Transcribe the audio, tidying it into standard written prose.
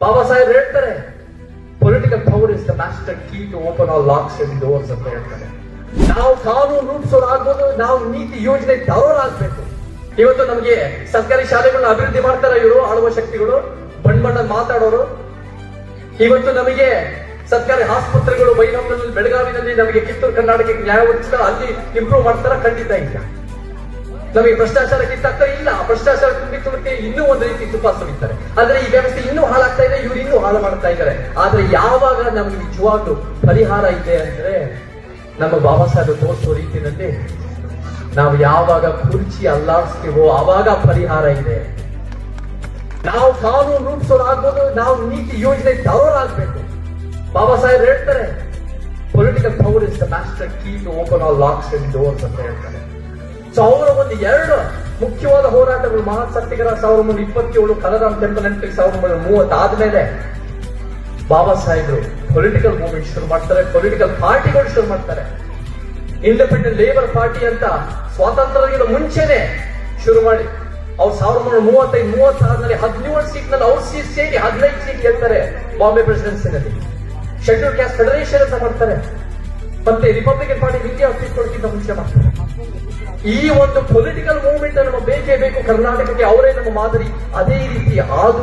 ಬಾಬಾ ಸಾಹೇಬ್ ಹೇಳ್ತಾರೆ, political power is the master key to open all locks and doors ಅಂತ ಹೇಳ್ತಾರೆ. ನಾವು ಕಾನೂನು ರೂಪಿಸೋರಾಗ್ಬೋದು, ನಾವು ನೀತಿ ಯೋಜನೆ ತರೋರಾಗ್ಬೇಕು. ಇವತ್ತು ನಮಗೆ ಸರ್ಕಾರಿ ಶಾಲೆಗಳನ್ನ ಅಭಿವೃದ್ಧಿ ಮಾಡ್ತಾರೆ ಇವರು ಆಳುವ ಶಕ್ತಿಗಳು, ಬಣ್ಣ ಮಾತಾಡೋರು. ಇವತ್ತು ನಮಗೆ ಸರ್ಕಾರಿ ಆಸ್ಪತ್ರೆಗಳು ಬೈಲಹೊಂಗಲದಲ್ಲಿ, ಬೆಳಗಾವಿನಲ್ಲಿ, ನಮಗೆ ಕಿತ್ತೂರು ಕರ್ನಾಟಕಕ್ಕೆ ನ್ಯಾಯ ಒದಗಿಸ್ತಾರೆ, ಅಲ್ಲಿ ಇಂಪ್ರೂವ್ ಮಾಡ್ತಾರ? ಖಂಡಿತ ಇಲ್ಲ. ನಮಗೆ ಭ್ರಷ್ಟಾಚಾರ ಕಿತ್ತಾಗ್ತಾರೆ? ಇಲ್ಲ. ಭ್ರಷ್ಟಾಚಾರ ತುಂಬಿಸುವುದಕ್ಕೆ ಇನ್ನೂ ಒಂದು ರೀತಿ ತುಪ್ಪ ಸುರಿತಾರೆ. ಆದ್ರೆ ಈ ವ್ಯವಸ್ಥೆ ಇನ್ನೂ ಹಾಳಾಗ್ತಾ ಇದೆ, ಇವ್ರು ಇನ್ನೂ ಹಾಳು ಮಾಡ್ತಾ ಇದ್ದಾರೆ. ಆದ್ರೆ ಯಾವಾಗ ನಮಗೆ ನಿಜವಾಗ್ಲೂ ಪರಿಹಾರ ಇದೆ ಅಂದ್ರೆ, ನಮ್ಮ ಬಾಬಾ ಸಾಹೇಬ್ ತೋರಿಸುವ ರೀತಿಯಲ್ಲಿ ನಾವು ಯಾವಾಗ ಕುರ್ಚಿ ಅಲ್ಲಾಡಿಸ್ತೀವೋ ಆವಾಗ ಪರಿಹಾರ ಇದೆ. ನಾವು ಕಾನೂನು ರೂಪಿಸೋರಾಗ್ಬೋದು, ನಾವು ನೀತಿ ಯೋಜನೆ ತರೋರಾಗ್ಬೇಕು. ಬಾಬಾ ಸಾಹೇಬ್ ಹೇಳ್ತಾರೆ, political power is the master key to open all locks and doors ಅಂತ ಹೇಳ್ತಾರೆ. ಸೊ ಅವರ ಒಂದು ಎರಡು ಮುಖ್ಯವಾದ ಹೋರಾಟಗಳು, ಮಹಾ ಸತ್ಯಾಗ್ರಹ 1927, ಕಲರಾಮ್ ಟೆಂಪಲ್ ಅಂತ 1930 ಆದ್ಮೇಲೆ ಬಾಬಾ ಸಾಹೇಬರು ಪೊಲಿಟಿಕಲ್ ಮೂವ್ಮೆಂಟ್ ಶುರು ಮಾಡ್ತಾರೆ, ಪೊಲಿಟಿಕಲ್ ಪಾರ್ಟಿಗಳು ಶುರು ಮಾಡ್ತಾರೆ. ಇಂಡಿಪೆಂಡೆಂಟ್ ಲೇಬರ್ ಪಾರ್ಟಿ ಅಂತ ಸ್ವಾತಂತ್ರ್ಯಕ್ಕಿಂತ ಮುಂಚೆನೆ ಶುರು ಮಾಡಿ ಅವ್ರು 1935-30 ಆದ್ಮೇಲೆ 17 ಸೀಟ್ನಲ್ಲಿ ಅವ್ರು ಸೇರಿ 15 ಸೀಟ್ ಗೆಲ್ತಾರೆ ಬಾಂಬೆ ಪ್ರೆಸಿಡೆನ್ಸಿನಲ್ಲಿ. ಶೆಡ್ಯೂಲ್ ಕ್ಯಾಸ್ಟ್ ಫೆಡರೇಷನ್ ಅಂತ ಮಾಡ್ತಾರೆ. ಮತ್ತೆ ರಿಪಬ್ಲಿಕನ್ ಪಾರ್ಟಿ ಇಂಡಿಯಾ ಅಸ್ತಿತ್ವಕ್ಕಿಂತ ಮುಂಚೆ ಮಾಡ್ತಾರೆ. ಈ ಒಂದು ಪೊಲಿಟಿಕಲ್ ಮೂವ್ಮೆಂಟ್ ನಮ್ಮ ಬೇಕೇ ಬೇಕು ಕರ್ನಾಟಕಕ್ಕೆ. ಅವರೇ ನಮ್ಮ ಮಾದರಿ. ಅದೇ ರೀತಿ ಆಧುನಿಕ